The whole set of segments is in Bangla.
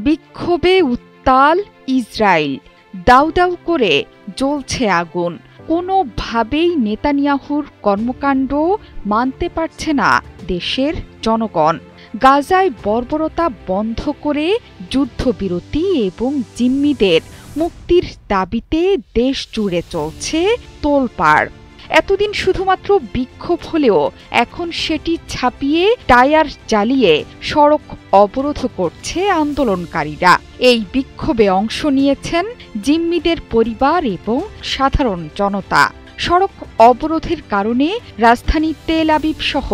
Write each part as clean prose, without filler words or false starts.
বিক্ষোভে উত্তাল ইসরায়েল, দাউ দাউ করে জ্বলছে আগুন। কোনোভাবেই নেতানিয়াহুর কর্মকাণ্ড মানতে পারছে না দেশের জনগণ। গাজায় বর্বরতা বন্ধ করে যুদ্ধবিরতি এবং জিম্মিদের মুক্তির দাবিতে দেশ জুড়ে চলছে তোলপাড়। এতদিন শুধুমাত্র বিক্ষোভ হলেও এখন সেটি ছাপিয়ে টায়ার জ্বালিয়ে সড়ক অবরোধ করছে আন্দোলনকারীরা। এই বিক্ষোভে অংশ নিয়েছেন জিম্মিদের পরিবার এবং সাধারণ জনতা। সড়ক অবরোধের কারণে রাজধানী তেল আবিব সহ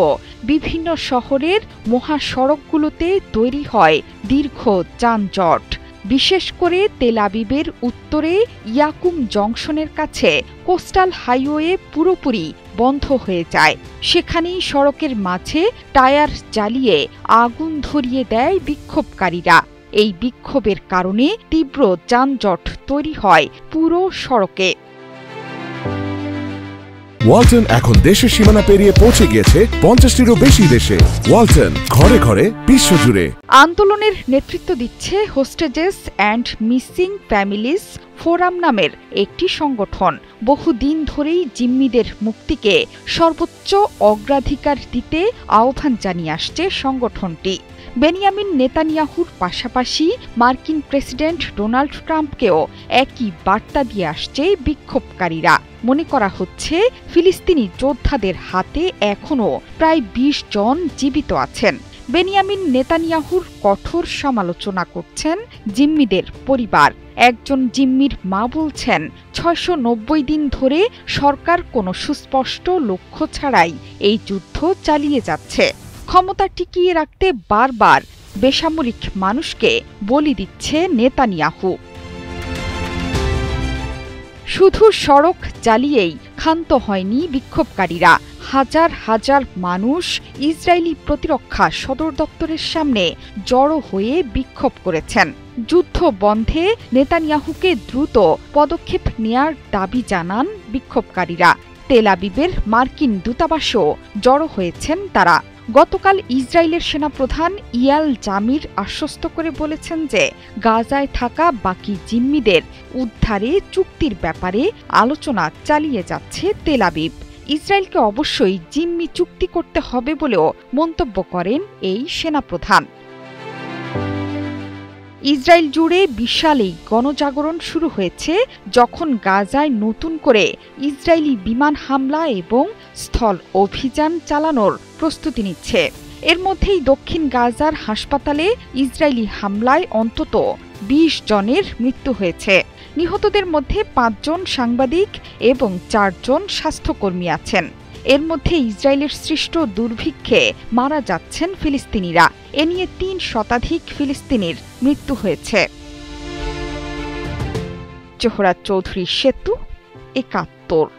বিভিন্ন শহরের মহাসড়কগুলোতে তৈরি হয় দীর্ঘ যানজট। বিশেষ করে তেল আবিবের উত্তরে ইয়াকুম জংশনের কাছে কোস্টাল হাইওয়ে পুরোপুরি বন্ধ হয়ে যায়। সেখানেই সড়কের মাঝে টায়ার জ্বালিয়ে আগুন ধরিয়ে দেয় বিক্ষোভকারীরা। এই বিক্ষোভের কারণে তীব্র যানজট তৈরি হয় পুরো সড়কে। ওয়ালটন এখন দেশের সীমানা পেরিয়ে পৌঁছে গিয়েছে 50টিরও বেশি দেশে। ওয়ালটন, ঘরে ঘরে বিশ্বজুড়ে। আন্দোলনের নেতৃত্ব দিচ্ছে হোস্টেজেস অ্যান্ড মিসিং ফ্যামিলিজ ফোরাম নামের একটি সংগঠন। বহুদিন ধরেই জিম্মিদের মুক্তিকে সর্বোচ্চ অগ্রাধিকার দিতে আহ্বান জানিয়ে আসছে সংগঠনটি। বেনিয়ামিন নেতানিয়াহুর পাশাপাশি মার্কিন প্রেসিডেন্ট ডোনাল্ড ট্রাম্পকেও একই বার্তা দিয়ে আসছে বিক্ষোভকারীরা। মনে করা হচ্ছে ফিলিস্তিনি যোদ্ধাদের হাতে এখনও প্রায় 20 জন জীবিত আছেন। বেনিয়ামিন নেতানিয়াহুর কঠোর সমালোচনা করছেন জিম্মিদের পরিবার। একজন জিম্মির মা বলছেন, 690 দিন ধরে সরকার কোনো সুস্পষ্ট লক্ষ্য ছাড়াই এই যুদ্ধ চালিয়ে যাচ্ছে। ক্ষমতা টিকিয়ে রাখতে বারবার বেসামরিক মানুষকে বলি দিচ্ছে নেতানিয়াহু। শুধু সড়ক জ্বালিয়েই ক্ষান্ত হয়নি বিক্ষোভকারীরা। হাজার হাজার মানুষ ইসরায়েলি প্রতিরক্ষা সদর দপ্তরের সামনে জড়ো হয়ে বিক্ষোভ করেছেন। যুদ্ধ বন্ধে নেতানিয়াহুকে দ্রুত পদক্ষেপ নেয়ার দাবি জানান বিক্ষোভকারীরা। তেল আবিবের মার্কিন দূতাবাসেও জড়ো হয়েছেন তারা। গতকাল ইসরায়েলের সেনাপ্রধান ইয়াল জামির আশ্বস্ত করে বলেছেন যে গাজায় থাকা বাকি জিম্মিদের উদ্ধারে চুক্তির ব্যাপারে আলোচনা চালিয়ে যাচ্ছে তেল আবিব। ইসরায়েলকে অবশ্যই জিম্মি চুক্তি করতে হবে বলেও মন্তব্য করেন এই সেনাপ্রধান। ইসরায়েল জুড়ে বিশাল এই গণজাগরণ শুরু হয়েছে যখন গাজায় নতুন করে ইসরায়েলি বিমান হামলা এবং স্থল অভিযান চালানোর প্রস্তুতি নিচ্ছে। এর মধ্যেই দক্ষিণ গাজার হাসপাতালে ইসরায়েলি হামলায় অন্তত 20 জনের মৃত্যু হয়েছে। নিহতদের মধ্যে 5 জন সাংবাদিক এবং 4 জন স্বাস্থ্যকর্মী আছেন। এর মধ্যে ইসরায়েলের সৃষ্ট দুর্ভিক্ষে মারা যাচ্ছেন ফিলিস্তিনিরা। এ নিয়ে 3 শতাধিক ফিলিস্তিনির মৃত্যু হয়েছে। জোহরা চৌধুরী সেতু, ৭১।